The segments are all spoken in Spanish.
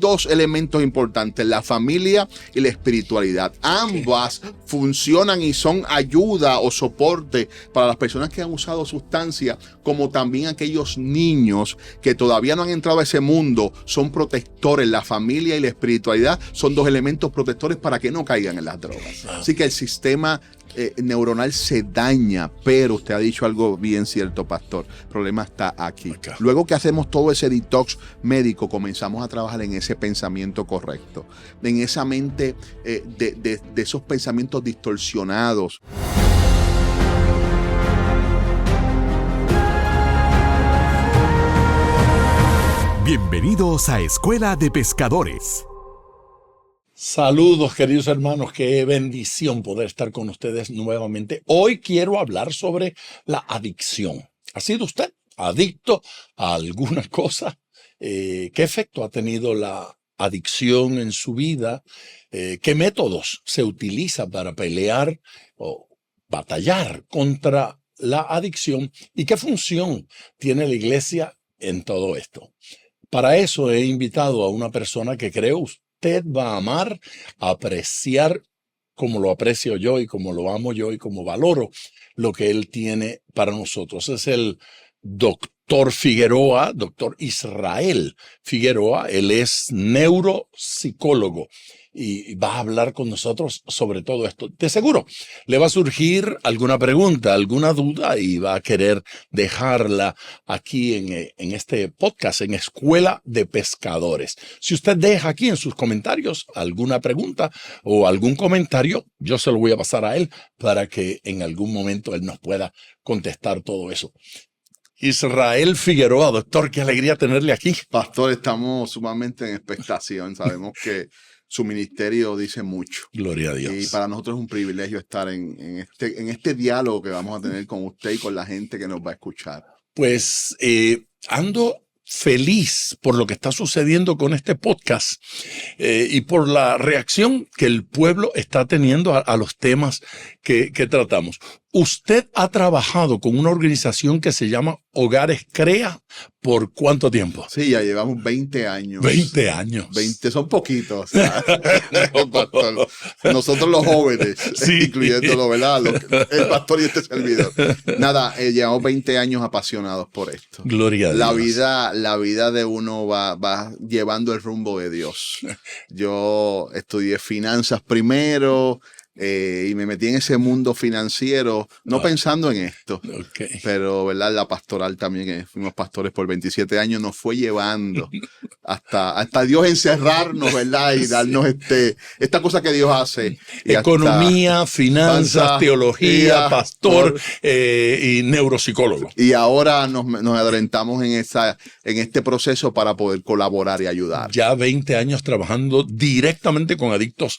dos elementos importantes, la familia y la espiritualidad. Ambas funcionan y son ayuda o soporte para las personas que han usado sustancias, como también aquellos niños que todavía no han entrado a ese mundo. Son protectores. La familia y la espiritualidad son dos elementos protectores para que no caigan en las drogas. Así que el sistema neuronal se daña, pero usted ha dicho algo bien cierto, pastor. El problema está aquí. Luego que hacemos todo ese detox médico, comenzamos a trabajar en ese pensamiento correcto, en esa mente de esos pensamientos distorsionados. Bienvenidos a Escuela de Pescadores. Saludos, queridos hermanos, qué bendición poder estar con ustedes nuevamente. Hoy quiero hablar sobre la adicción. ¿Ha sido usted adicto a alguna cosa? ¿Qué efecto ha tenido la adicción en su vida? ¿Qué métodos se utilizan para pelear o batallar contra la adicción? ¿Y qué función tiene la iglesia en todo esto? Para eso he invitado a una persona que creo usted va a amar, apreciar como lo aprecio yo y como lo amo yo y como valoro lo que él tiene para nosotros. Es el doctor Figueroa, doctor Israel Figueroa. Él es neuropsicólogo y va a hablar con nosotros sobre todo esto. De seguro le va a surgir alguna pregunta, alguna duda y va a querer dejarla aquí en este podcast, en Escuela de Pescadores. Si usted deja aquí en sus comentarios alguna pregunta o algún comentario, yo se lo voy a pasar a él para que en algún momento él nos pueda contestar todo eso. Israel Figueroa, doctor, qué alegría tenerle aquí. Pastor, estamos sumamente en expectación. Sabemos que su ministerio dice mucho. Gloria a Dios. Y para nosotros es un privilegio estar en este diálogo que vamos a tener con usted y con la gente que nos va a escuchar. Pues ando feliz por lo que está sucediendo con este podcast y por la reacción que el pueblo está teniendo a los temas que tratamos. Usted ha trabajado con una organización que se llama Hogares Crea. ¿Por cuánto tiempo? Sí, ya llevamos 20 años. 20 años. 20 son poquitos. No, pastor. Nosotros los jóvenes, sí, incluyéndolo, ¿verdad? El pastor y este servidor. Nada, llevamos 20 años apasionados por esto. Gloria a Dios. La vida de uno va llevando el rumbo de Dios. Yo estudié finanzas primero. Y me metí en ese mundo financiero, no pensando en esto, pero ¿verdad? La pastoral también, fuimos pastores por 27 años, nos fue llevando hasta Dios encerrarnos, ¿verdad? Y darnos esta cosa que Dios hace. Economía, finanzas, teología, pastor y neuropsicólogo. Y ahora nos adelantamos en este proceso para poder colaborar y ayudar. Ya 20 años trabajando directamente con adictos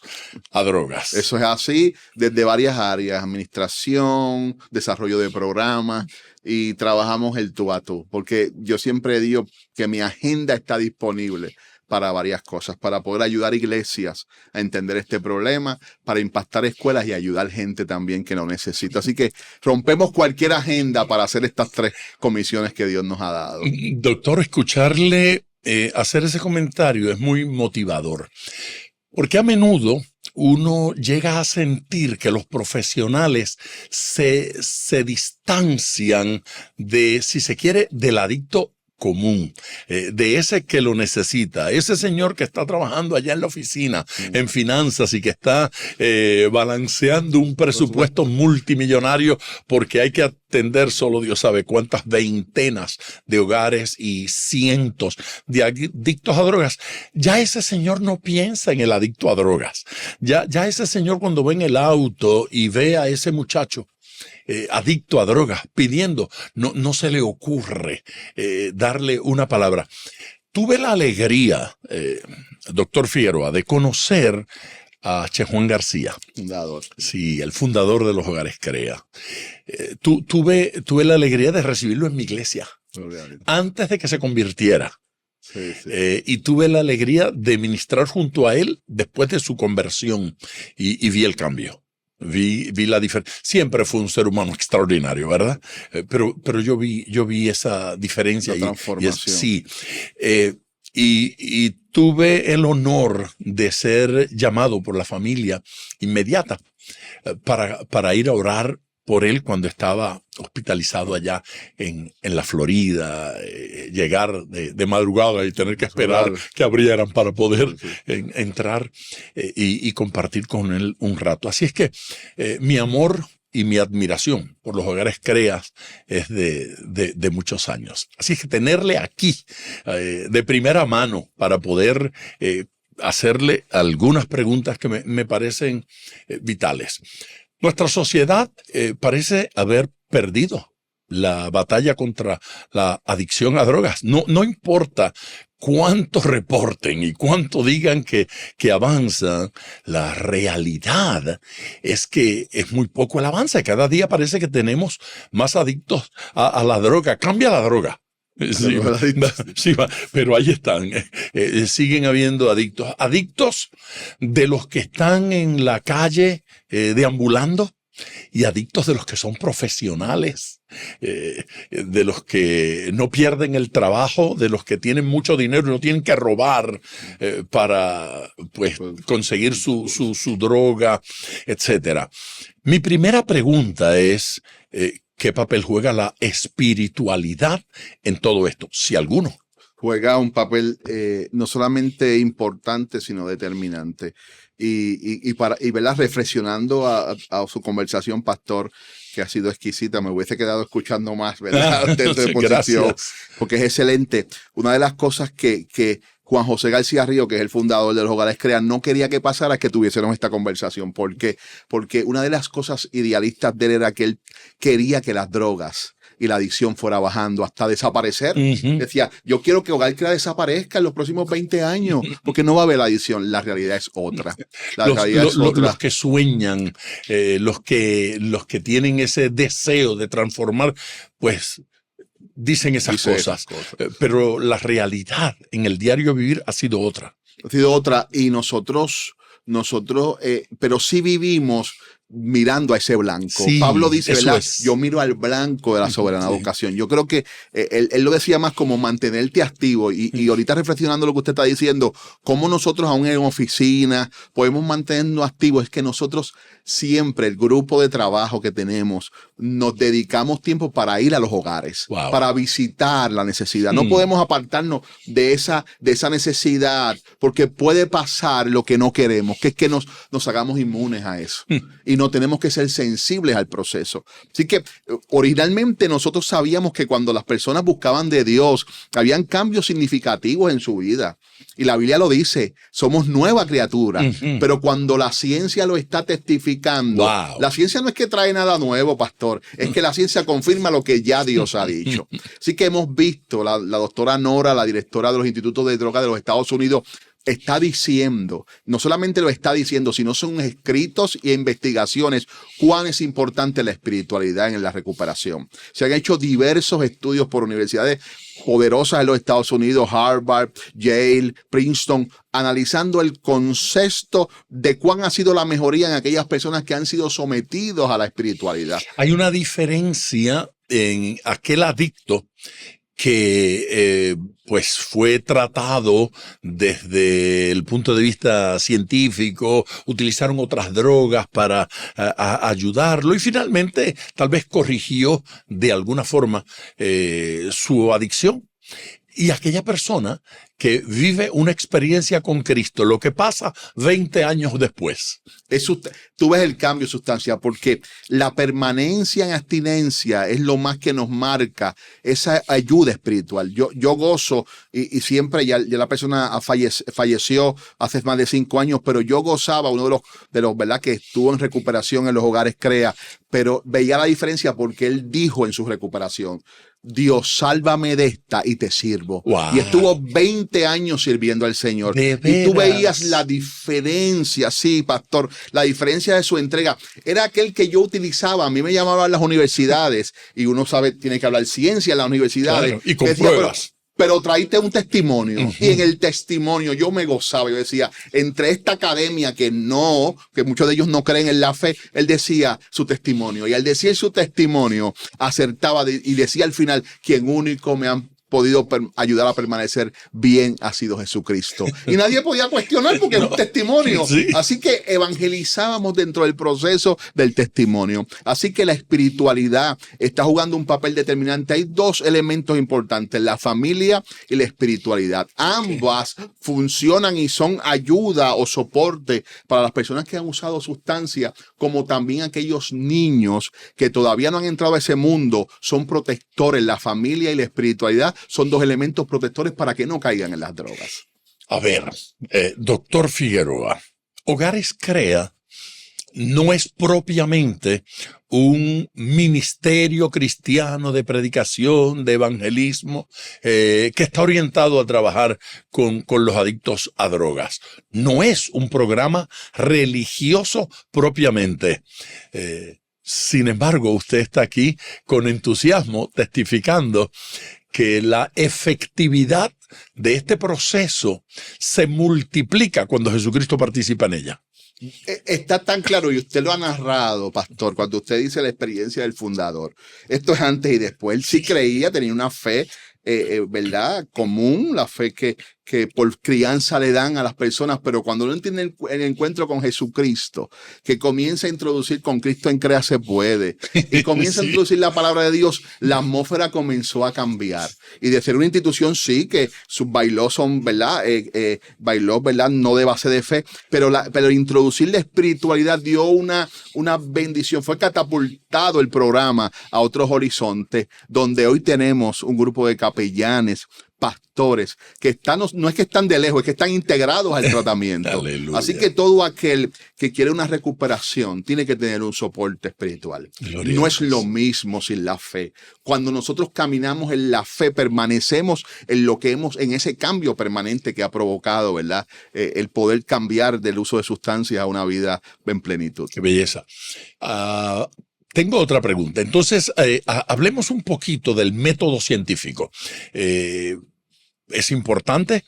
a drogas. Eso es así, desde varias áreas, administración, desarrollo de programas, y trabajamos el tú a tú, porque yo siempre digo que mi agenda está disponible para varias cosas, para poder ayudar iglesias a entender este problema, para impactar escuelas y ayudar gente también que lo necesita. Así que rompemos cualquier agenda para hacer estas 3 comisiones que Dios nos ha dado. Doctor, escucharle hacer ese comentario es muy motivador, porque a menudo uno llega a sentir que los profesionales se distancian de, si se quiere, del adicto común, de ese que lo necesita, ese señor que está trabajando allá en la oficina, en finanzas y que está balanceando un presupuesto multimillonario porque hay que atender solo Dios sabe cuántas veintenas de hogares y cientos de adictos a drogas. Ya ese señor no piensa en el adicto a drogas. Ya ese señor cuando ve en el auto y ve a ese muchacho adicto a drogas, pidiendo, no se le ocurre darle una palabra. Tuve la alegría, doctor Figueroa, de conocer a Che Juan García. Fundador. Sí, el fundador de los Hogares Crea. Tuve la alegría de recibirlo en mi iglesia, antes de que se convirtiera. Sí. Y tuve la alegría de ministrar junto a él después de su conversión y vi el cambio. Vi la diferencia. Siempre fue un ser humano extraordinario, ¿verdad? Pero yo vi esa diferencia. La transformación. Sí. y tuve el honor de ser llamado por la familia inmediata para ir a orar por él cuando estaba hospitalizado allá en la Florida, llegar de madrugada y tener que esperar que abrieran para poder entrar y compartir con él un rato. Así es que mi amor y mi admiración por los hogares CREAS es de muchos años. Así es que tenerle aquí de primera mano para poder hacerle algunas preguntas que me parecen vitales. Nuestra sociedad parece haber perdido la batalla contra la adicción a drogas. No importa cuánto reporten y cuánto digan que avanzan, la realidad es que es muy poco el avance. Cada día parece que tenemos más adictos a la droga. Cambia la droga. Sí, pero ahí están. Siguen habiendo adictos. Adictos de los que están en la calle deambulando y adictos de los que son profesionales, de los que no pierden el trabajo, de los que tienen mucho dinero y no tienen que robar para pues, conseguir su droga, etcétera. Mi primera pregunta es, ¿qué papel juega la espiritualidad en todo esto? Si alguno. Juega un papel no solamente importante, sino determinante. Y ¿verdad? Reflexionando a su conversación, pastor, que ha sido exquisita, me hubiese quedado escuchando más, ¿verdad? Desde posición, Gracias. porque es excelente. Una de las cosas que Juan José García Río, que es el fundador de los Hogares CREAS, no quería que pasara que tuviésemos esta conversación. ¿Por qué? Porque una de las cosas idealistas de él era que él quería que las drogas y la adicción fuera bajando hasta desaparecer. Decía, yo quiero que Hogar CREAS desaparezca en los próximos 20 años, porque no va a haber adicción. La realidad es otra. Los que sueñan, los que tienen ese deseo de transformar, pues dicen esas cosas. Pero la realidad en el diario vivir ha sido otra. Ha sido otra, y nosotros, pero sí vivimos mirando a ese blanco. Sí, Pablo dice, ¿verdad? Es. Yo miro al blanco de la soberana vocación. Yo creo que él lo decía más como mantenerte activo, y ahorita reflexionando lo que usted está diciendo, cómo nosotros aún en oficina podemos mantenernos activos, es que nosotros siempre, el grupo de trabajo que tenemos, nos dedicamos tiempo para ir a los hogares, para visitar la necesidad. No podemos apartarnos de esa necesidad, porque puede pasar lo que no queremos, que es que nos hagamos inmunes a eso. Y no tenemos que ser sensibles al proceso. Así que originalmente nosotros sabíamos que cuando las personas buscaban de Dios, habían cambios significativos en su vida. Y la Biblia lo dice, somos nueva criatura. Pero cuando la ciencia lo está testificando, la ciencia no es que trae nada nuevo, pastor, es que la ciencia confirma lo que ya Dios ha dicho. Así que hemos visto, la doctora Nora, la directora de los institutos de droga de los Estados Unidos, está diciendo, no solamente lo está diciendo, sino son escritos y investigaciones, cuán es importante la espiritualidad en la recuperación. Se han hecho diversos estudios por universidades poderosas en los Estados Unidos, Harvard, Yale, Princeton, analizando el concepto de cuán ha sido la mejoría en aquellas personas que han sido sometidos a la espiritualidad. Hay una diferencia en aquel adicto que pues fue tratado desde el punto de vista científico, utilizaron otras drogas para ayudarlo y finalmente tal vez corrigió de alguna forma su adicción. Y aquella persona que vive una experiencia con Cristo, lo que pasa 20 años después. Tú ves el cambio sustancial, porque la permanencia en abstinencia es lo más que nos marca esa ayuda espiritual. Yo gozo, y siempre ya la persona falleció hace más de 5 años, pero yo gozaba, uno de los ¿verdad? Que estuvo en recuperación en los Hogares CREAS, pero veía la diferencia porque él dijo en su recuperación, Dios, sálvame de esta y te sirvo. Y estuvo 20 años sirviendo al Señor. Y tú veías la diferencia, sí, pastor, la diferencia de su entrega. Era aquel que yo utilizaba. A mí me llamaban a las universidades, y uno sabe, tiene que hablar ciencia en las universidades. Claro, y con pruebas. Pero traíste un testimonio, y en el testimonio yo me gozaba. Yo decía, entre esta academia que muchos de ellos no creen en la fe, él decía su testimonio, y al decir su testimonio acertaba y decía al final, quien único me han podido ayudar a permanecer bien ha sido Jesucristo. Y nadie podía cuestionar porque es un testimonio. Sí. Así que evangelizábamos dentro del proceso del testimonio. Así que la espiritualidad está jugando un papel determinante. Hay dos elementos importantes, la familia y la espiritualidad. Ambas funcionan y son ayuda o soporte para las personas que han usado sustancias, como también aquellos niños que todavía no han entrado a ese mundo. Son protectores. La familia y la espiritualidad son dos elementos protectores para que no caigan en las drogas. A ver, doctor Figueroa, Hogares Crea no es propiamente un ministerio cristiano de predicación, de evangelismo, que está orientado a trabajar con los adictos a drogas. No es un programa religioso propiamente. Sin embargo, usted está aquí con entusiasmo testificando que la efectividad de este proceso se multiplica cuando Jesucristo participa en ella. Está tan claro, y usted lo ha narrado, pastor, cuando usted dice la experiencia del fundador. Esto es antes y después. Él sí creía, tenía una fe, ¿verdad? Común, la fe que por crianza le dan a las personas, pero cuando uno entiende el encuentro con Jesucristo, que comienza a introducir con Cristo en Crea se puede, y comienza a introducir la palabra de Dios, la atmósfera comenzó a cambiar. Y de ser una institución, sí, que sus bailos son, ¿verdad? Bailos, ¿verdad? No de base de fe, pero introducir la espiritualidad dio una bendición. Fue catapultado el programa a otros horizontes, donde hoy tenemos un grupo de capellanes, pastores, que están, no es que están de lejos, es que están integrados al tratamiento. Aleluya. Así que todo aquel que quiere una recuperación tiene que tener un soporte espiritual. Gloria No a es Dios. lo mismo sin la fe. Cuando nosotros caminamos en la fe, permanecemos en lo que en ese cambio permanente que ha provocado, ¿verdad? El poder cambiar del uso de sustancias a una vida en plenitud. Qué belleza. Tengo otra pregunta. Entonces, hablemos un poquito del método científico. Es importante,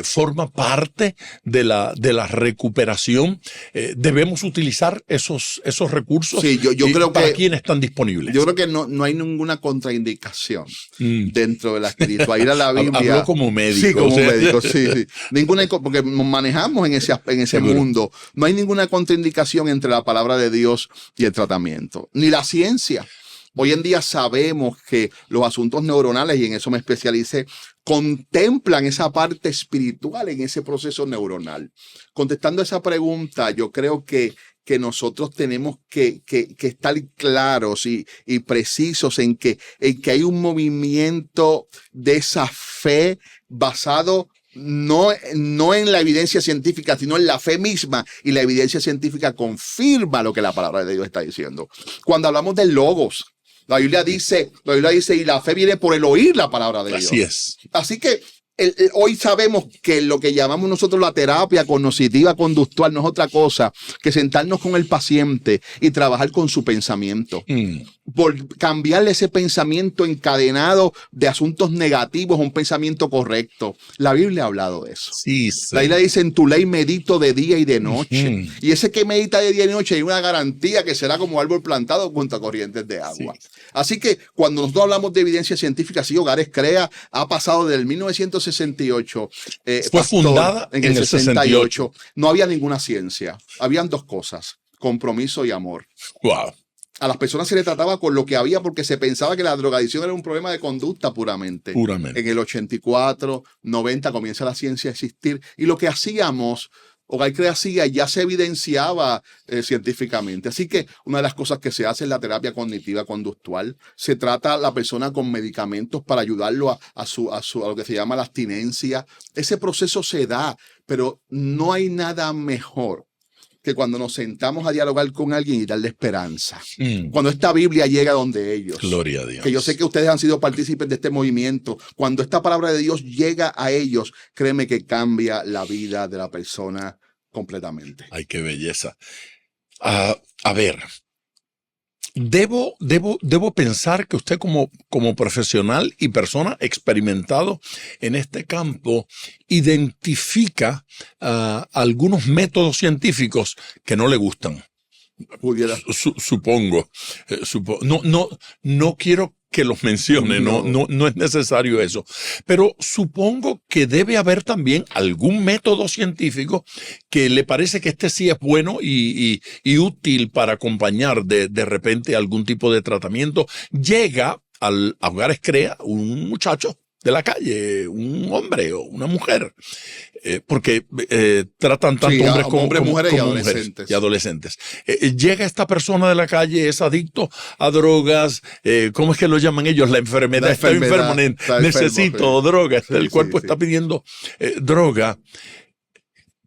forma parte de la recuperación. Debemos utilizar esos recursos. Sí, yo creo ¿Para que quién están disponibles? Yo creo que no hay ninguna contraindicación dentro de la espiritualidad. Ir a la Biblia. Habló como médico. Sí, como o sea. médico, sí. Ninguna, porque nos manejamos en ese Seguro. mundo. No hay ninguna contraindicación entre la palabra de Dios y el tratamiento. Ni la ciencia. Hoy en día sabemos que los asuntos neuronales, y en eso me especialicé, contemplan esa parte espiritual en ese proceso neuronal. Contestando esa pregunta, yo creo que nosotros tenemos que estar claros y precisos en que hay un movimiento de esa fe basado no en la evidencia científica, sino en la fe misma, y la evidencia científica confirma lo que la palabra de Dios está diciendo. Cuando hablamos de logos, la Biblia dice, y la fe viene por el oír la palabra de Dios. Así es. Así que hoy sabemos que lo que llamamos nosotros la terapia cognitiva conductual no es otra cosa que sentarnos con el paciente y trabajar con su pensamiento. Por cambiarle ese pensamiento encadenado de asuntos negativos a un pensamiento correcto. La Biblia ha hablado de eso. Sí, La Biblia dice, en tu ley medito de día y de noche. Y ese que medita de día y noche hay una garantía que será como árbol plantado junto a corrientes de agua. Sí. Así que cuando nosotros hablamos de evidencia científica, sí, Hogares Crea ha pasado del 1968. Fue fundada en el 68. No había ninguna ciencia. Habían dos cosas, compromiso y amor. Wow. A las personas se les trataba con lo que había porque se pensaba que la drogadicción era un problema de conducta puramente. En el 84, 90 comienza la ciencia a existir y lo que hacíamos, Hogar Crea hacía, ya se evidenciaba científicamente. Así que una de las cosas que se hace es la terapia cognitiva conductual. Se trata a la persona con medicamentos para ayudarlo a lo que se llama la abstinencia. Ese proceso se da, pero no hay nada mejor que cuando nos sentamos a dialogar con alguien y darle esperanza. Cuando esta Biblia llega donde ellos. Gloria a Dios. Que yo sé que ustedes han sido partícipes de este movimiento. Cuando esta palabra de Dios llega a ellos, créeme que cambia la vida de la persona completamente. Ay, qué belleza. A ver, debo pensar que usted como profesional y persona experimentado en este campo identifica algunos métodos científicos que no le gustan. Pudiera. Supongo. No quiero que los mencione, no es necesario eso. Pero supongo que debe haber también algún método científico que le parece que este sí es bueno y útil para acompañar de repente algún tipo de tratamiento. Llega a Hogares Crea un muchacho de la calle, un hombre o una mujer, porque tratan tanto hombres como mujeres y como adolescentes. Y adolescentes. Llega esta persona de la calle, es adicto a drogas, ¿cómo es que lo llaman ellos? La enfermedad, estoy enfermo, necesito droga, el cuerpo está pidiendo droga.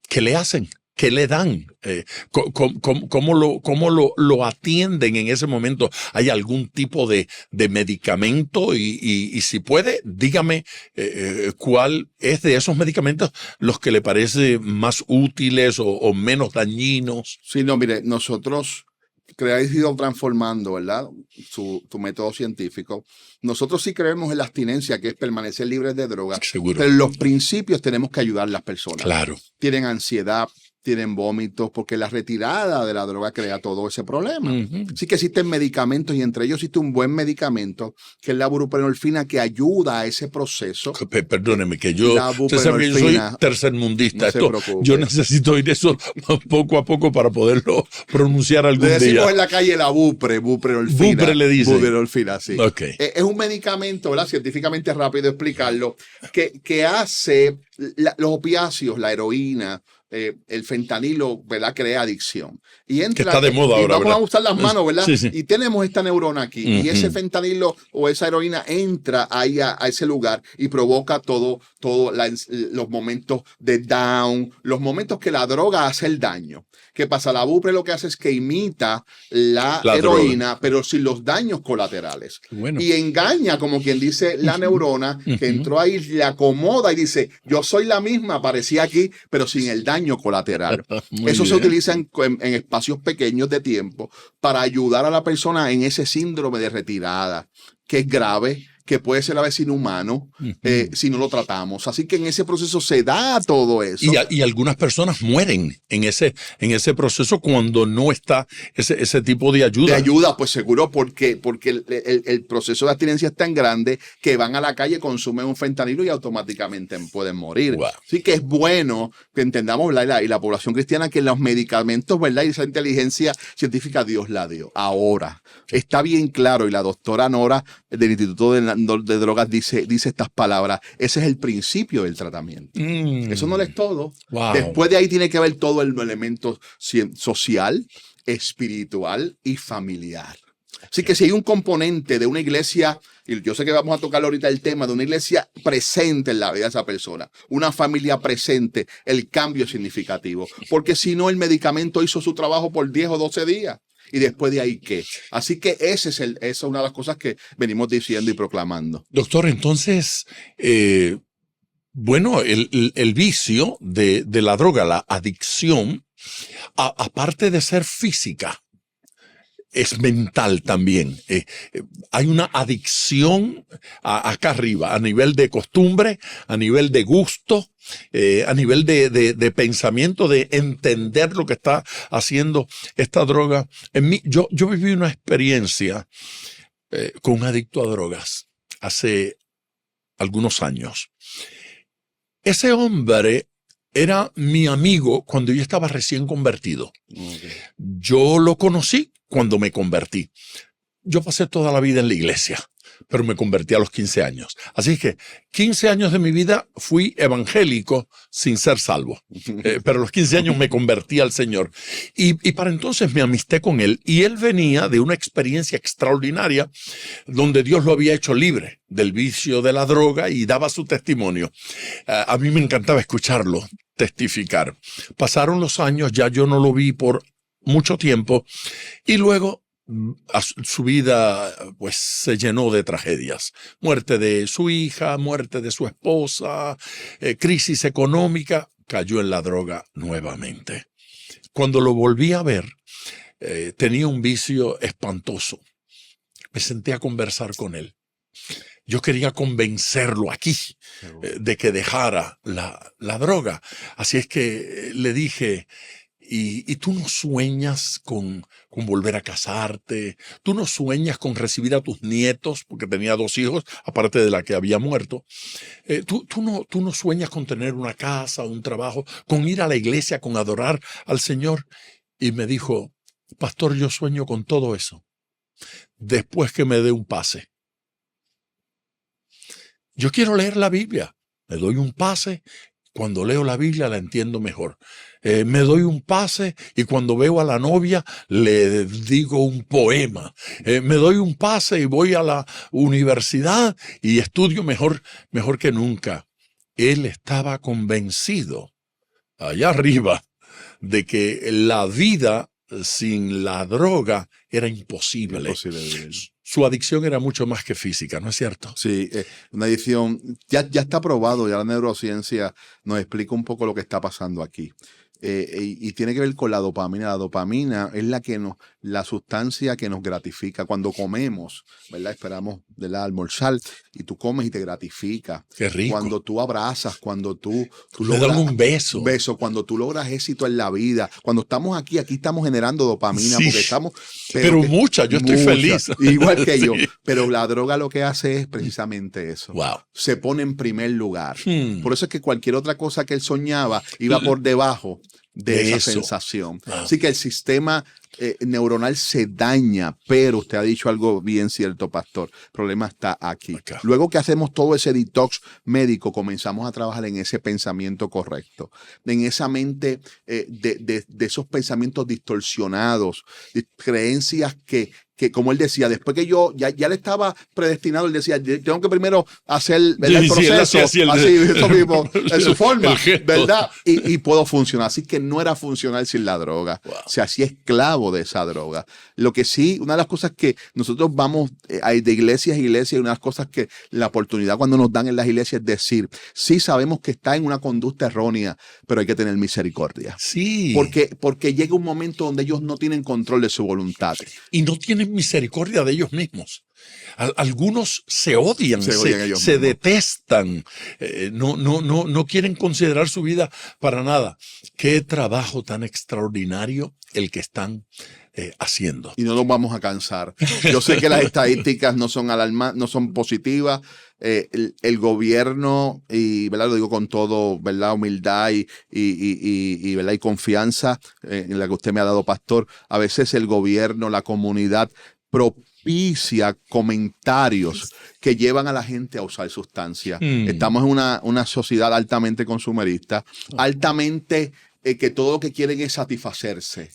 ¿Qué le hacen? ¿Qué le dan? ¿Cómo lo atienden en ese momento? ¿Hay algún tipo de medicamento? Y si puede, dígame cuál es de esos medicamentos los que le parece más útiles o menos dañinos. Sí, no, mire, nosotros ha ido transformando, ¿verdad? Tu método científico. Nosotros sí creemos en la abstinencia, que es permanecer libres de drogas. Seguro. Pero en los principios tenemos que ayudar a las personas. Claro. Tienen ansiedad, tienen vómitos, porque la retirada de la droga crea todo ese problema. Así que existen medicamentos y entre ellos existe un buen medicamento que es la buprenorfina que ayuda a ese proceso. Perdóneme que usted sabe que yo soy tercermundista. Yo necesito oír eso poco a poco para poderlo pronunciar algún día. Decimos en la calle la buprenorfina. Bupre le dice. Buprenorfina, sí. Okay. Es un medicamento, ¿verdad? Científicamente rápido explicarlo, que hace los opiáceos, la heroína, el fentanilo, ¿verdad? Crea adicción. Y entra, que está de moda ahora, vamos ¿verdad? a usar las manos, ¿verdad? Sí. Y tenemos esta neurona aquí. Y ese fentanilo o esa heroína entra ahí a ese lugar y provoca todo los momentos de down, los momentos que la droga hace el daño. ¿Qué pasa? La bupre lo que hace es que imita la heroína, droga, pero sin los daños colaterales. Bueno. Y engaña, como quien dice, la neurona que entró ahí, le acomoda y dice, yo soy la misma, aparecí aquí, pero sin el daño colateral. Eso se utiliza en espacios pequeños de tiempo para ayudar a la persona en ese síndrome de retirada, que es grave, que puede ser a veces inhumano si no lo tratamos. Así que en ese proceso se da todo eso. Y algunas personas mueren en ese proceso cuando no está ese tipo de ayuda. De ayuda, pues seguro, porque el proceso de abstinencia es tan grande que van a la calle, consumen un fentanilo y automáticamente pueden morir. Wow. Así que es bueno que entendamos, ¿verdad? Y la población cristiana, que los medicamentos, ¿verdad? Y esa inteligencia científica Dios la dio. Ahora, está bien claro, y la doctora Nora del Instituto de Drogas dice estas palabras. Ese es el principio del tratamiento. Eso no es todo. Wow. Después de ahí tiene que ver todo el elemento social, espiritual y familiar. Así que si hay un componente de una iglesia, y yo sé que vamos a tocar ahorita el tema de una iglesia presente en la vida de esa persona, una familia presente, el cambio es significativo. Porque si no, el medicamento hizo su trabajo por 10 o 12 días. ¿Y después de ahí qué? Así que esa es una de las cosas que venimos diciendo y proclamando. Doctor, entonces, bueno, el vicio de la droga, la adicción, aparte de ser física, es mental también. Hay una adicción acá arriba, a nivel de costumbre, a nivel de gusto, a nivel de pensamiento, de entender lo que está haciendo esta droga. Yo viví una experiencia con un adicto a drogas hace algunos años. Ese hombre era mi amigo cuando yo estaba recién convertido. Okay. Yo lo conocí cuando me convertí. Yo pasé toda la vida en la iglesia, pero me convertí a los 15 años. Así que 15 años de mi vida fui evangélico sin ser salvo. Pero a los 15 años me convertí al Señor. Y para entonces me amisté con él. Y él venía de una experiencia extraordinaria donde Dios lo había hecho libre del vicio de la droga y daba su testimonio. A mí me encantaba escucharlo testificar. Pasaron los años, ya yo no lo vi por mucho tiempo. Y luego su vida pues se llenó de tragedias. Muerte de su hija, muerte de su esposa, crisis económica, cayó en la droga nuevamente. Cuando lo volví a ver, tenía un vicio espantoso. Me senté a conversar con él. Yo quería convencerlo aquí de que dejara la droga. Así es que le dije, Y tú no sueñas con volver a casarte, tú no sueñas con recibir a tus nietos, porque tenía 2 hijos, aparte de la que había muerto. Tú no sueñas con tener una casa, un trabajo, con ir a la iglesia, con adorar al Señor. Y me dijo, pastor, yo sueño con todo eso, después que me dé un pase. Yo quiero leer la Biblia, me doy un pase. Cuando leo la Biblia la entiendo mejor. Me doy un pase y cuando veo a la novia le digo un poema. Me doy un pase y voy a la universidad y estudio mejor que nunca. Él estaba convencido, allá arriba, de que la vida sin la droga era imposible. Imposible. Su adicción era mucho más que física, ¿no es cierto? Sí, una adicción, ya está probado, ya la neurociencia nos explica un poco lo que está pasando aquí. Y tiene que ver con la dopamina. La dopamina es la sustancia que nos gratifica. Cuando comemos, ¿verdad? Esperamos, ¿verdad?, almorzar y tú comes y te gratifica. Qué rico. Cuando tú abrazas, cuando tú le logras dan un beso. Cuando tú logras éxito en la vida. Cuando estamos aquí estamos generando dopamina. Sí, porque estamos... pero mucha, yo estoy feliz. Igual que Sí. yo. Pero la droga lo que hace es precisamente eso. Wow. Se pone en primer lugar. Por eso es que cualquier otra cosa que él soñaba iba por debajo de esa sensación. Así que el sistema neuronal se daña, pero usted ha dicho algo bien cierto, pastor. El problema está aquí. Acá. Luego que hacemos todo ese detox médico, comenzamos a trabajar en ese pensamiento correcto, en esa mente de esos pensamientos distorsionados, de creencias que como él decía, después que yo ya le estaba predestinado, él decía, tengo que primero hacer, ¿verdad?, el proceso, así eso mismo, en su forma, ¿verdad? Y puedo funcionar. Así que no era funcional sin la droga. Wow. Se hacía esclavo de esa droga. Lo que sí, una de las cosas que nosotros vamos de iglesias a iglesias, y una de las cosas que la oportunidad cuando nos dan en las iglesias es decir, sí sabemos que está en una conducta errónea, pero hay que tener misericordia. Sí. Porque llega un momento donde ellos no tienen control de su voluntad. Y no tienen misericordia de ellos mismos. Algunos se odian, se detestan, no quieren considerar su vida para nada. Qué trabajo tan extraordinario el que están haciendo. Y no nos vamos a cansar. Yo sé que las estadísticas no son no son positivas. El gobierno, y ¿verdad?, lo digo con todo, ¿verdad?, humildad y ¿verdad?, y confianza en la que usted me ha dado, pastor. A veces el gobierno, la comunidad propicia comentarios que llevan a la gente a usar sustancias. Estamos en una sociedad altamente consumerista, altamente que todo lo que quieren es satisfacerse.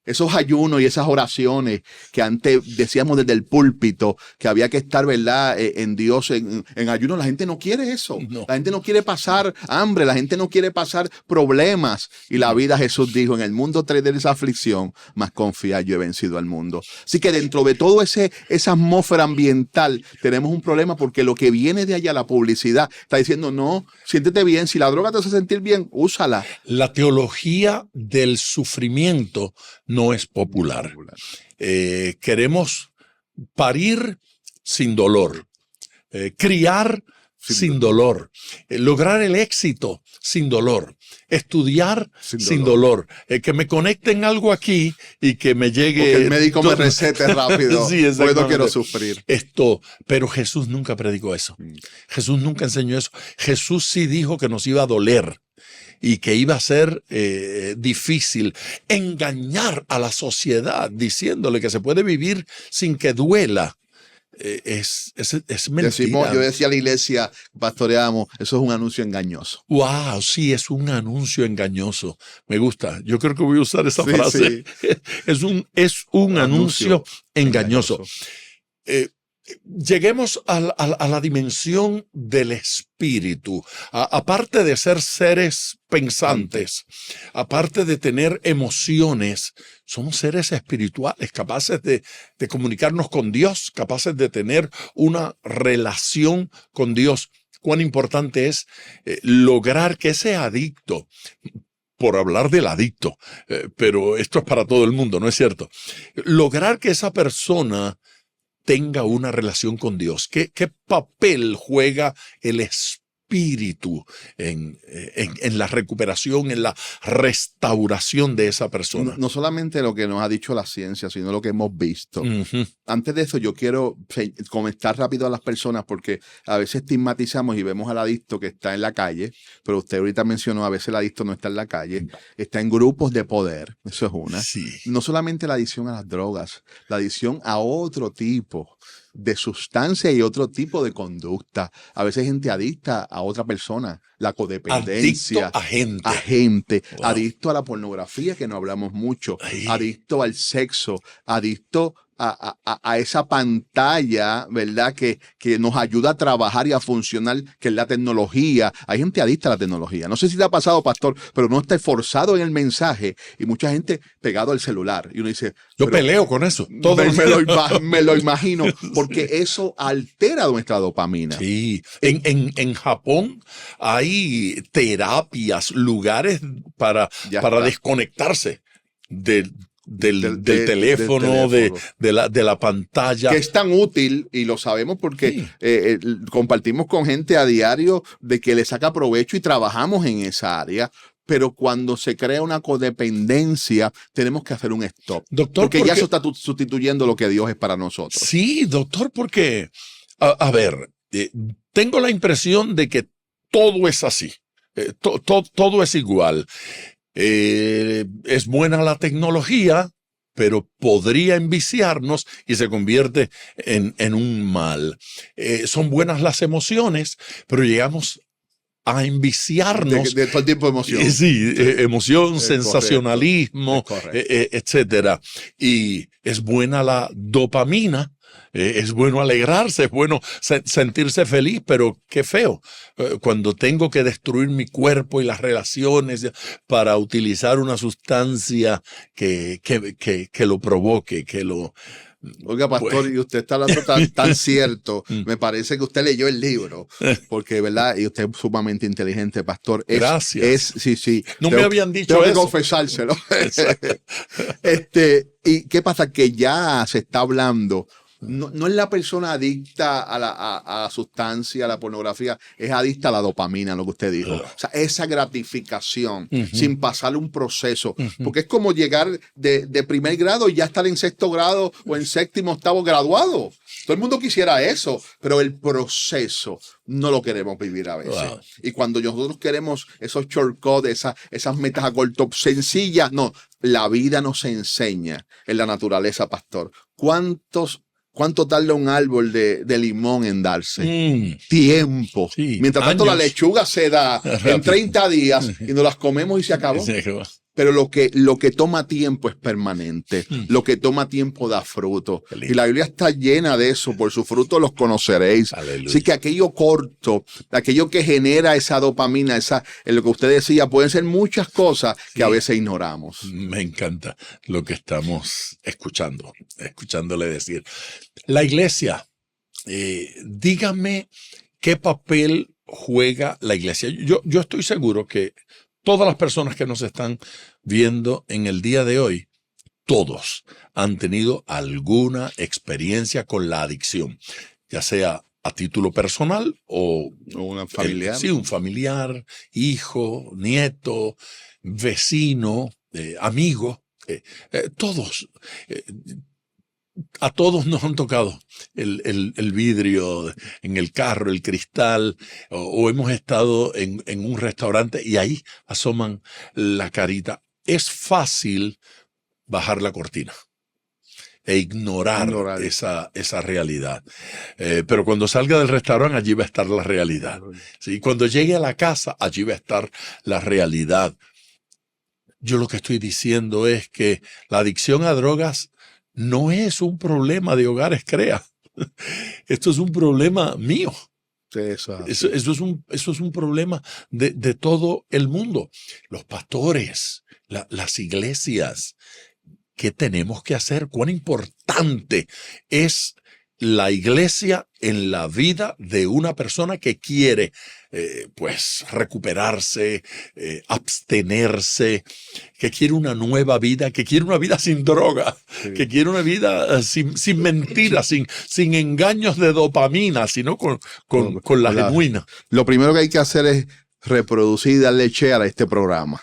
Esos ayunos y esas oraciones que antes decíamos desde el púlpito que había que estar, ¿verdad?, en Dios, en ayuno. La gente no quiere eso. No. La gente no quiere pasar hambre, la gente no quiere pasar problemas. Y la vida, Jesús dijo, en el mundo tendréis aflicción, mas confiad, yo he vencido al mundo. Así que dentro de todo esa atmósfera ambiental tenemos un problema, porque lo que viene de allá, la publicidad, está diciendo, no, siéntete bien, si la droga te hace sentir bien, úsala. La teología del sufrimiento no es popular. Queremos parir sin dolor, criar sin dolor, lograr el éxito sin dolor, estudiar sin dolor, que me conecten algo aquí y que me llegue... Porque el médico me recete rápido, sí, porque no quiero sufrir. Pero Jesús nunca predicó eso. Jesús nunca enseñó eso. Jesús sí dijo que nos iba a doler y que iba a ser difícil engañar a la sociedad diciéndole que se puede vivir sin que duela. Es mentira. Yo decía a la iglesia, pastoreamos, eso es un anuncio engañoso. Wow, sí, es un anuncio engañoso. Me gusta. Yo creo que voy a usar esa frase. Sí. Es un anuncio engañoso. Lleguemos a la dimensión del espíritu. Aparte de ser seres pensantes, aparte de tener emociones, somos seres espirituales, capaces de comunicarnos con Dios, capaces de tener una relación con Dios. Cuán importante es lograr que ese adicto, por hablar del adicto, pero esto es para todo el mundo, ¿no es cierto? Lograr que esa persona tenga una relación con Dios. ¿Qué papel juega el Espíritu espíritu en la recuperación, en la restauración de esa persona. No solamente lo que nos ha dicho la ciencia, sino lo que hemos visto. Ujú. Antes de eso, yo quiero comentar rápido a las personas porque a veces estigmatizamos y vemos al adicto que está en la calle, pero usted ahorita mencionó, a veces el adicto no está en la calle, está en grupos de poder, eso es una. Sí. No solamente la adicción a las drogas, la adicción a otro tipo de sustancia y otro tipo de conducta. A veces hay gente adicta a otra persona, la codependencia. Adicto a gente. A gente, Wow. adicto a la pornografía, que no hablamos mucho, Ay. adicto al sexo, adicto a esa pantalla, ¿verdad? Que nos ayuda a trabajar y a funcionar, que es la tecnología. Hay gente adicta a la tecnología. No sé si te ha pasado, pastor, pero no está esforzado en el mensaje y mucha gente pegado al celular. Y uno dice, Yo pero peleo con eso. Todo me lo imagino, porque eso altera nuestra dopamina. Sí, en Japón hay terapias, lugares para Ya está. desconectarse del Del teléfono, teléfono. de la pantalla. Que es tan útil, y lo sabemos porque Sí. compartimos con gente a diario de que le saca provecho y trabajamos en esa área. Pero cuando se crea una codependencia, tenemos que hacer un stop. Doctor, porque ya eso está sustituyendo lo que Dios es para nosotros. Sí, doctor, porque, a ver, tengo la impresión de que todo es así. Todo es igual. Es buena la tecnología, pero podría enviciarnos y se convierte en un mal. Son buenas las emociones, pero llegamos a enviciarnos. De todo el tiempo de emoción. Sí, emoción, Es sensacionalismo, correcto. etcétera. Y es buena la dopamina. Es bueno alegrarse, es bueno sentirse feliz, pero qué feo cuando tengo que destruir mi cuerpo y las relaciones para utilizar una sustancia que lo provoque, que lo... Oiga, pastor, Pues. y usted está hablando tan cierto. Me parece que usted leyó el libro, porque, ¿verdad? Y usted es sumamente inteligente, pastor. Gracias. Sí. No me habían dicho tengo que eso. confesárselo. ¿Y qué pasa? Que ya se está hablando. No es la persona adicta a la sustancia, a la pornografía, es adicta a la dopamina, lo que usted dijo. O sea, esa gratificación sin pasar un proceso. Porque es como llegar de primer grado y ya estar en sexto grado o en séptimo, octavo graduado. Todo el mundo quisiera eso, pero el proceso no lo queremos vivir a veces. Wow. Y cuando nosotros queremos esos shortcuts, esas metas a corto, sencillas, no, la vida nos enseña en la naturaleza, pastor. ¿Cuánto tarda un árbol de limón en darse? Tiempo. Sí, Mientras tanto, la años. lechuga se da en 30 días y nos las comemos y se acabó. Pero lo que toma tiempo es permanente. Lo que toma tiempo da fruto. Qué lindo. Y la Biblia está llena de eso. Por su fruto los conoceréis. Aleluya. Así que aquello corto, aquello que genera esa dopamina, en lo que usted decía, pueden ser muchas cosas que a veces ignoramos. Me encanta lo que estamos escuchándole decir. La iglesia, dígame qué papel juega la iglesia. Yo estoy seguro que todas las personas que nos están viendo en el día de hoy, todos han tenido alguna experiencia con la adicción, ya sea a título personal o Un familiar. Sí, un familiar, hijo, nieto, vecino, amigo, todos. A todos nos han tocado el vidrio en el carro, el cristal, o hemos estado en un restaurante y ahí asoman la carita. Es fácil bajar la cortina e ignorar. Esa realidad. Pero cuando salga del restaurante, allí va a estar la realidad. ¿Sí? Cuando llegue a la casa, allí va a estar la realidad. Yo lo que estoy diciendo es que la adicción a drogas no es un problema de Hogares Crea. Esto es un problema mío. Eso es un problema de todo el mundo. Los pastores, las iglesias, ¿qué tenemos que hacer? ¿Cuán importante es la iglesia en la vida de una persona que quiere pues recuperarse, abstenerse, que quiere una nueva vida, que quiere una vida sin droga, Sí. que quiere una vida sin mentiras, sin engaños de dopamina, sino con la Con la- genuina. Lo primero que hay que hacer es reproducir y darle share a este programa.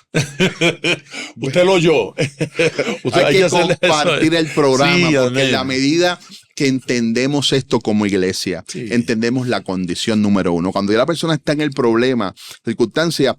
Usted lo oyó. Usted Hay que hacerle eso. compartir el programa, Sí, porque en la amén. medida que entendemos esto como iglesia, Sí. entendemos la condición número uno. Cuando ya la persona está en el problema, circunstancia,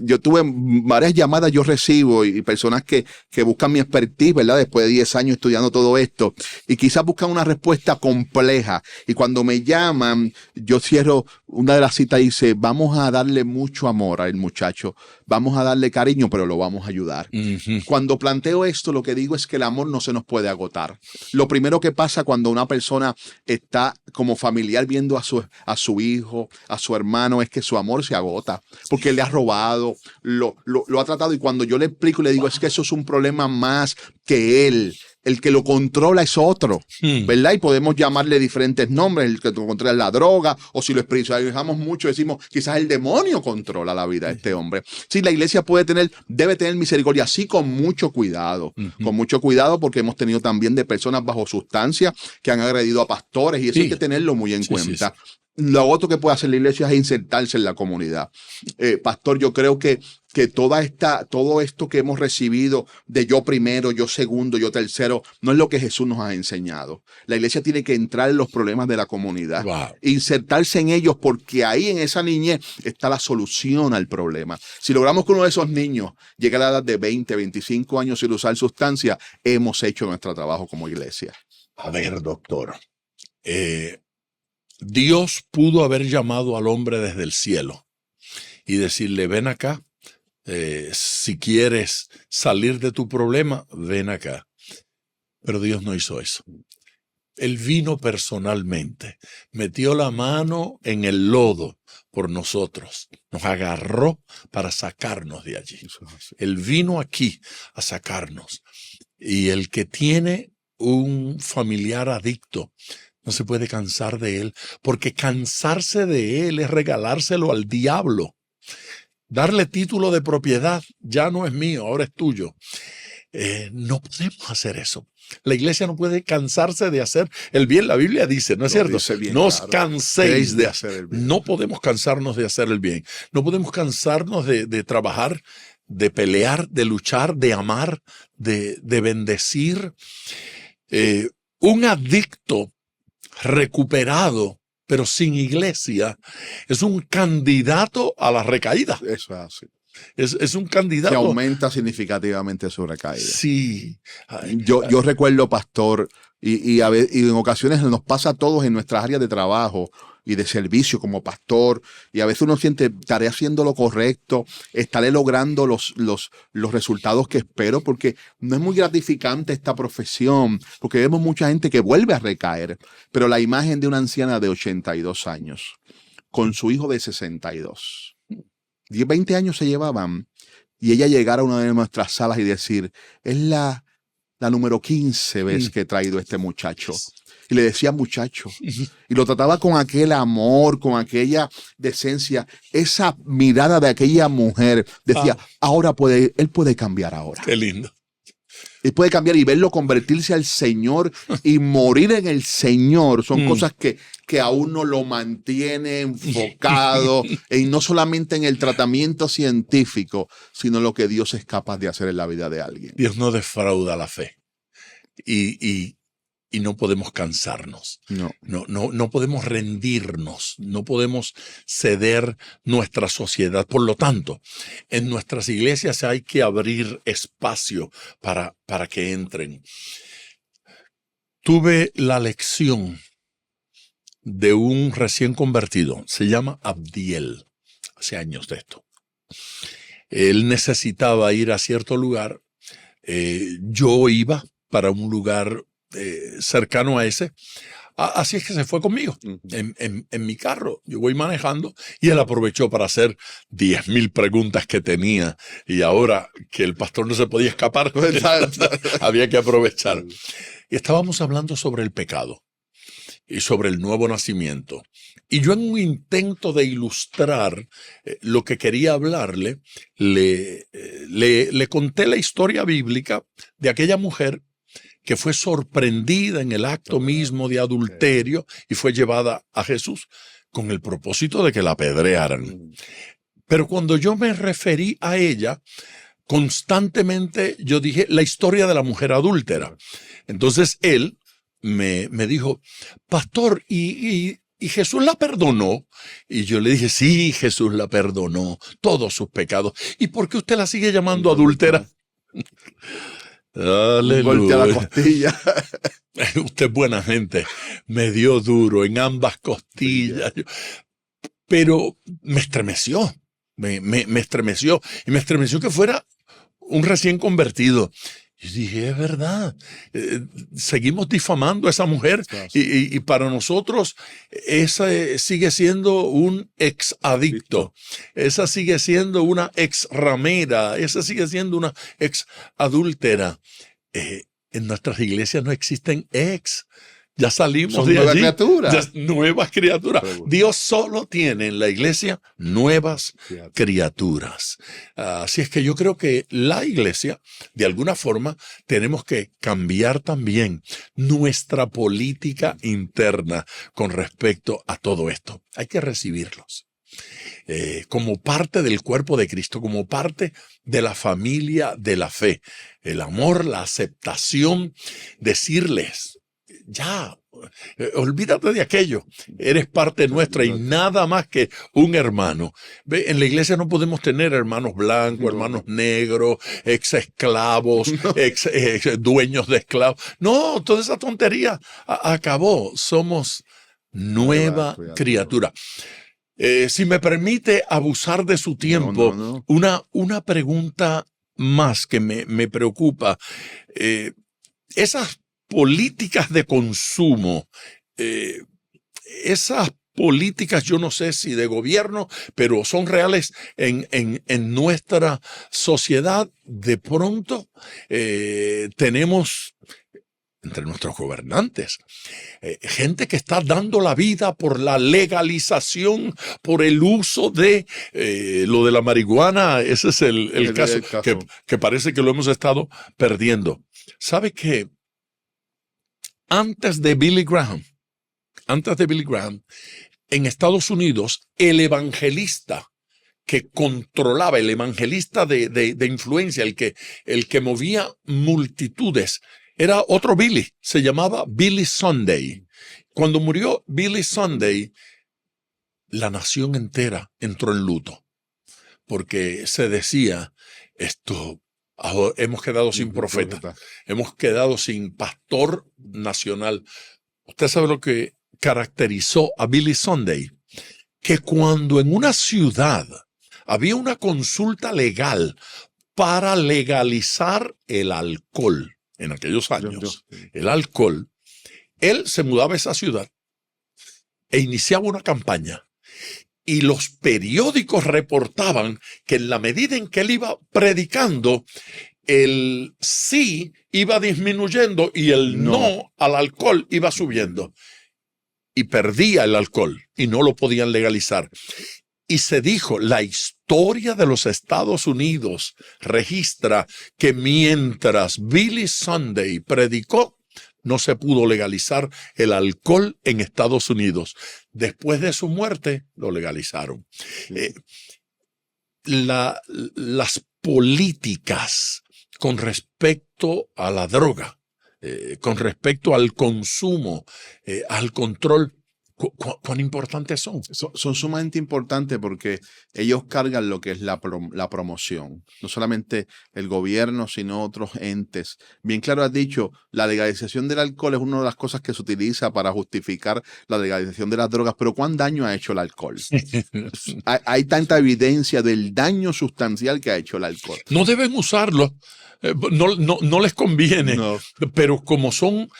yo tuve varias llamadas, yo recibo, y personas que buscan mi expertise, ¿verdad? Después de 10 años estudiando todo esto, y quizás buscan una respuesta compleja. Y cuando me llaman, yo cierro una de las citas y dice, vamos a darle mucho amor al muchacho, vamos a darle cariño, pero lo vamos a ayudar. Ujú. Cuando planteo esto, lo que digo es que el amor no se nos puede agotar. Lo primero que pasa cuando una persona está como familiar viendo a su hijo, a su hermano, es que su amor se agota, porque le ha robado, lo ha tratado, y cuando yo le explico y le digo, es que eso es un problema más que él. El que lo controla es otro, ¿verdad? Y podemos llamarle diferentes nombres. El que lo controla es la droga, o si lo espiritualizamos mucho, decimos, quizás el demonio controla la vida de este hombre. Sí, la iglesia debe tener misericordia, sí, con mucho cuidado. Con mucho cuidado, porque hemos tenido también de personas bajo sustancia que han agredido a pastores, y eso Sí. hay que tenerlo muy en Sí, cuenta. Lo otro que puede hacer la iglesia es insertarse en la comunidad. Pastor, yo creo que todo esto que hemos recibido de yo primero, yo segundo, yo tercero, no es lo que Jesús nos ha enseñado. La iglesia tiene que entrar en los problemas de la comunidad, Wow. insertarse en ellos, porque ahí en esa niñez está la solución al problema. Si logramos que uno de esos niños llegue a la edad de 20, 25 años sin usar sustancia, hemos hecho nuestro trabajo como iglesia. A ver, doctor. Dios pudo haber llamado al hombre desde el cielo y decirle, ven acá, si quieres salir de tu problema, ven acá. Pero Dios no hizo eso. Él vino personalmente, metió la mano en el lodo por nosotros, nos agarró para sacarnos de allí. Él vino aquí a sacarnos. Y el que tiene un familiar adicto no se puede cansar de él, porque cansarse de él es regalárselo al diablo. Darle título de propiedad, ya no es mío, ahora es tuyo. No podemos hacer eso. La iglesia no puede cansarse de hacer el bien. La Biblia dice, ¿no es cierto? No os canséis de hacer el bien. No podemos cansarnos de hacer el bien. No podemos cansarnos de trabajar, de pelear, de luchar, de amar, de bendecir. Un adicto recuperado, pero sin iglesia, es un candidato a la recaída. Eso es así. Es un candidato. Que aumenta significativamente su recaída. Sí. Yo recuerdo, pastor, y en ocasiones nos pasa a todos en nuestras áreas de trabajo y de servicio como pastor, y a veces uno siente, estaré haciendo lo correcto, estaré logrando los resultados que espero, porque no es muy gratificante esta profesión, porque vemos mucha gente que vuelve a recaer, pero la imagen de una anciana de 82 años con su hijo de 62, 10, 20 años se llevaban, y ella llegara a una de nuestras salas y decir, es la número 15 vez que he traído a este muchacho. Y le decía muchacho, y lo trataba con aquel amor, con aquella decencia, esa mirada de aquella mujer, decía, ahora él puede cambiar ahora. Qué lindo. Él puede cambiar y verlo convertirse al Señor y morir en el Señor. Son cosas que a uno lo mantiene enfocado, y no solamente en el tratamiento científico, sino lo que Dios es capaz de hacer en la vida de alguien. Dios no defrauda la fe. Y no podemos cansarnos. No podemos rendirnos. No podemos ceder nuestra sociedad. Por lo tanto, en nuestras iglesias hay que abrir espacio para que entren. Tuve la lección de un recién convertido. Se llama Abdiel. Hace años de esto. Él necesitaba ir a cierto lugar. Yo iba para un lugar cercano a ese. Así es que se fue conmigo en mi carro. Yo voy manejando y él aprovechó para hacer 10,000 preguntas que tenía, y ahora que el pastor no se podía escapar, había que aprovechar. Y estábamos hablando sobre el pecado. y sobre el nuevo nacimiento. Y yo, en un intento de ilustrar lo que quería hablarle, le conté la historia bíblica de aquella mujer que fue sorprendida en el acto mismo de adulterio y fue llevada a Jesús con el propósito de que la apedrearan. Pero cuando yo me referí a ella, constantemente yo dije la historia de la mujer adúltera. Entonces él me dijo, pastor, ¿y Jesús la perdonó? Y yo le dije, sí, Jesús la perdonó todos sus pecados. ¿Y por qué usted la sigue llamando adúltera? Aleluya. Golpe a la costilla. Usted es buena gente. Me dio duro en ambas costillas. Pero me estremeció. Me estremeció. Y me estremeció que fuera un recién convertido. Y dije, es verdad, seguimos difamando a esa mujer y para nosotros esa sigue siendo un ex adicto, esa sigue siendo una ex ramera, esa sigue siendo una ex adúltera. En nuestras iglesias no existen ex. Ya salimos Son de nuevas allí. criaturas. Nuevas criaturas. Dios solo tiene en la iglesia nuevas criaturas. Así es que yo creo que la iglesia, de alguna forma, tenemos que cambiar también nuestra política interna con respecto a todo esto. Hay que recibirlos. Como parte del cuerpo de Cristo, como parte de la familia de la fe. El amor, la aceptación, decirles, ya, olvídate de aquello, eres parte nuestra y nada más que un hermano. ¿Ve? En la iglesia no podemos tener hermanos blancos, hermanos negros, ex esclavos, ex dueños de esclavos. No, toda esa tontería acabó. Somos nueva criatura. Si me permite abusar de su tiempo, una pregunta más que me preocupa. Esas políticas de consumo, esas políticas, yo no sé si de gobierno, pero son reales en nuestra sociedad. De pronto tenemos entre nuestros gobernantes gente que está dando la vida por la legalización, por el uso de lo de la marihuana. Ese es el caso. Que parece que lo hemos estado perdiendo. ¿Sabe qué? Antes de Billy Graham, en Estados Unidos, el evangelista que controlaba, el evangelista de influencia, el que movía multitudes, era otro Billy, se llamaba Billy Sunday. Cuando murió Billy Sunday, la nación entera entró en luto, porque se decía, hemos quedado sin profeta, hemos quedado sin pastor nacional. Usted sabe lo que caracterizó a Billy Sunday, que cuando en una ciudad había una consulta legal para legalizar el alcohol, en aquellos años, el alcohol, él se mudaba a esa ciudad e iniciaba una campaña. Y los periódicos reportaban que en la medida en que él iba predicando, el sí iba disminuyendo y el no al alcohol iba subiendo. Y perdía el alcohol y no lo podían legalizar. Y se dijo, la historia de los Estados Unidos registra que mientras Billy Sunday predicó, no se pudo legalizar el alcohol en Estados Unidos. Después de su muerte, lo legalizaron. Las políticas con respecto a la droga, con respecto al consumo, al control, ¿cuán importantes son? Son sumamente importantes porque ellos cargan lo que es la promoción. No solamente el gobierno, sino otros entes. Bien claro has dicho, la legalización del alcohol es una de las cosas que se utiliza para justificar la legalización de las drogas, pero ¿cuán daño ha hecho el alcohol? Hay tanta evidencia del daño sustancial que ha hecho el alcohol. No deben usarlo. No les conviene, pero como son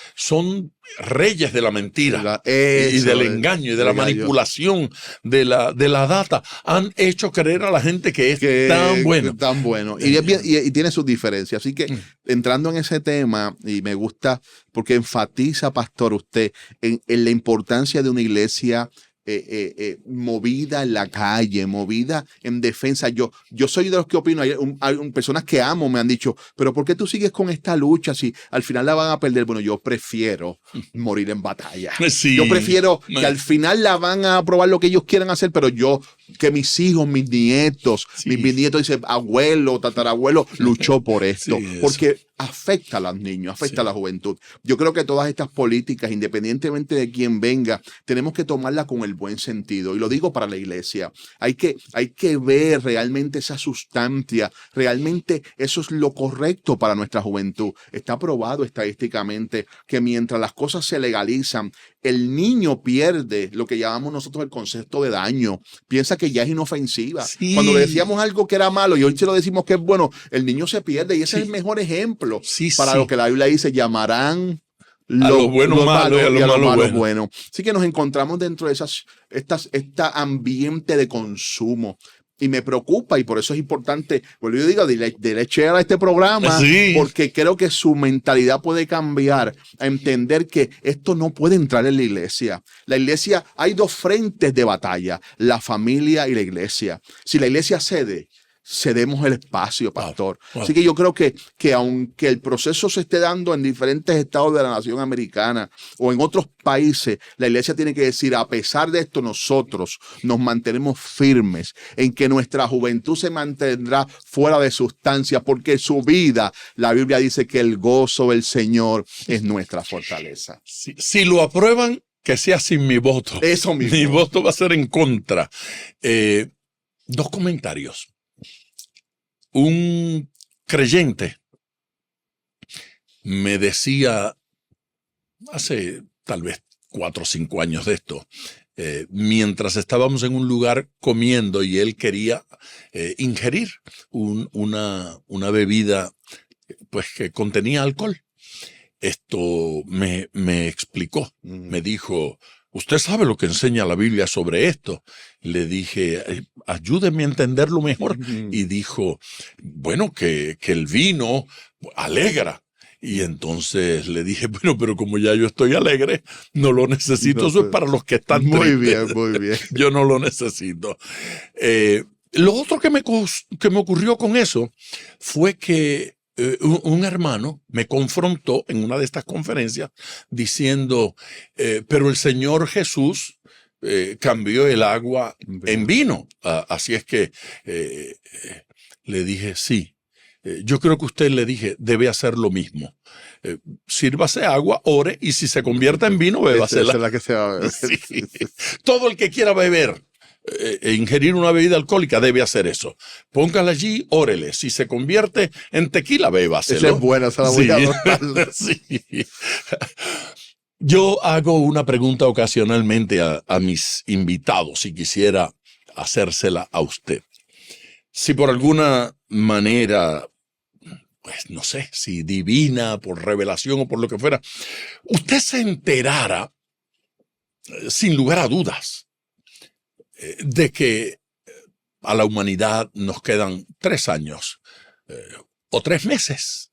reyes de la mentira y del engaño y de la manipulación de la data han hecho creer a la gente que es tan bueno. Tan bueno. Y tiene sus diferencias. Así que entrando en ese tema, y me gusta porque enfatiza, pastor, usted en la importancia de una iglesia movida en la calle, movida en defensa. Yo soy de los que opino, hay personas que amo me han dicho, pero ¿por qué tú sigues con esta lucha si al final la van a perder? Bueno, yo prefiero morir en batalla. Sí. Yo prefiero que al final la van a aprobar lo que ellos quieran hacer, pero que mis hijos, mis nietos, mis bisnietos dicen, abuelo, tatarabuelo, luchó por esto. Sí, porque afecta a los niños, afecta a la juventud. Yo creo que todas estas políticas, independientemente de quién venga, tenemos que tomarla con el buen sentido. Y lo digo para la iglesia. Hay que ver realmente esa sustancia. Realmente eso es lo correcto para nuestra juventud. Está probado estadísticamente que mientras las cosas se legalizan, el niño pierde lo que llamamos nosotros el concepto de daño. Piensa que ya es inofensiva. Sí. Cuando le decíamos algo que era malo y hoy se lo decimos que es bueno, el niño se pierde. Y ese es el mejor ejemplo para lo que la Biblia dice, llamarán a los buenos malos y a los malos buenos. Así que nos encontramos dentro de este ambiente de consumo. Y me preocupa, y por eso es importante, pues yo digo, dile share a este programa, porque creo que su mentalidad puede cambiar a entender que esto no puede entrar en la iglesia. La iglesia, hay dos frentes de batalla, la familia y la iglesia. Si la iglesia cedemos el espacio, pastor. Así que yo creo que aunque el proceso se esté dando en diferentes estados de la nación americana o en otros países, la iglesia tiene que decir, a pesar de esto, nosotros nos mantenemos firmes en que nuestra juventud se mantendrá fuera de sustancia, porque su vida, la Biblia dice que el gozo del Señor es nuestra fortaleza. Si lo aprueban, que sea sin mi voto. Eso mismo. Mi voto va a ser en contra. Dos comentarios. Un creyente me decía hace tal vez 4 o 5 años de esto, mientras estábamos en un lugar comiendo y él quería ingerir una bebida pues que contenía alcohol. Esto me explicó, me dijo, ¿usted sabe lo que enseña la Biblia sobre esto? Le dije, ayúdeme a entenderlo mejor. Y dijo, bueno, que el vino alegra. Y entonces le dije, bueno, pero como ya yo estoy alegre, no lo necesito. Eso es para los que están tristes. Muy bien. Yo no lo necesito. Lo otro que me ocurrió con eso fue que un hermano me confrontó en una de estas conferencias diciendo, pero el Señor Jesús cambió el agua en vino. Así es que le dije, sí. Yo creo que usted, le dije, debe hacer lo mismo. Sírvase agua, ore, y si se convierte en vino, bébasela. Esa es la que se va a beber. Sí. Todo el que quiera beber ingerir una bebida alcohólica debe hacer eso. Póngala allí, órele. Si se convierte en tequila, bébaselo. Esa es buena, esa la voy a anotar. Sí. Yo hago una pregunta ocasionalmente a mis invitados y quisiera hacérsela a usted. Si por alguna manera, pues no sé, si divina, por revelación o por lo que fuera, usted se enterara, sin lugar a dudas, de que a la humanidad nos quedan 3 años, o 3 meses,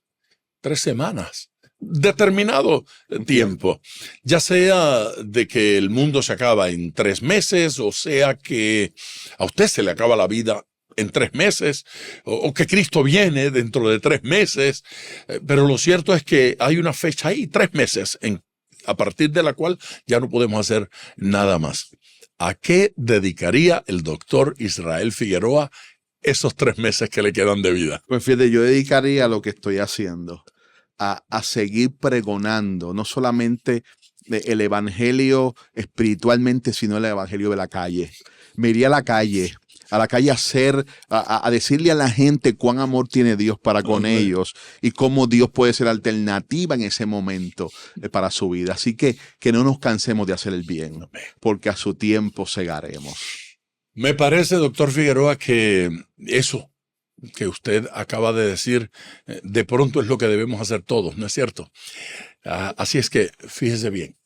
3 semanas, determinado tiempo, ya sea de que el mundo se acaba en 3 meses, o sea que a usted se le acaba la vida en 3 meses, o que Cristo viene dentro de 3 meses, pero lo cierto es que hay una fecha ahí, 3 meses, a partir de la cual ya no podemos hacer nada más. ¿A qué dedicaría el doctor Israel Figueroa esos 3 meses que le quedan de vida? Pues fíjate, yo dedicaría lo que estoy haciendo a seguir pregonando, no solamente el evangelio espiritualmente, sino el evangelio de la calle. Me iría a la calle a decirle a la gente cuán amor tiene Dios para con ellos y cómo Dios puede ser alternativa en ese momento para su vida. Así que no nos cansemos de hacer el bien, porque a su tiempo segaremos. Me parece, doctor Figueroa, que eso que usted acaba de decir, de pronto es lo que debemos hacer todos, ¿no es cierto? Así es que, fíjese bien,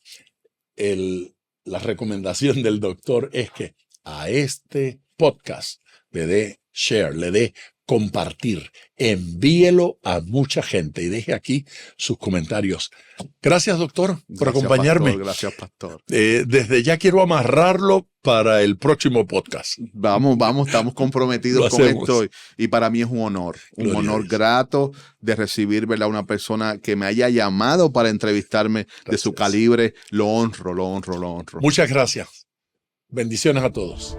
el la recomendación del doctor es que a este podcast le dé share, le dé compartir, envíelo a mucha gente y deje aquí sus comentarios. Gracias, doctor, por acompañarme. Pastor, gracias, pastor. Desde ya quiero amarrarlo para el próximo podcast. Vamos, estamos comprometidos con esto y para mí es un honor grato de recibir, ¿verdad?, una persona que me haya llamado para entrevistarme. Gracias. De su calibre. Lo honro. Muchas gracias. Bendiciones a todos.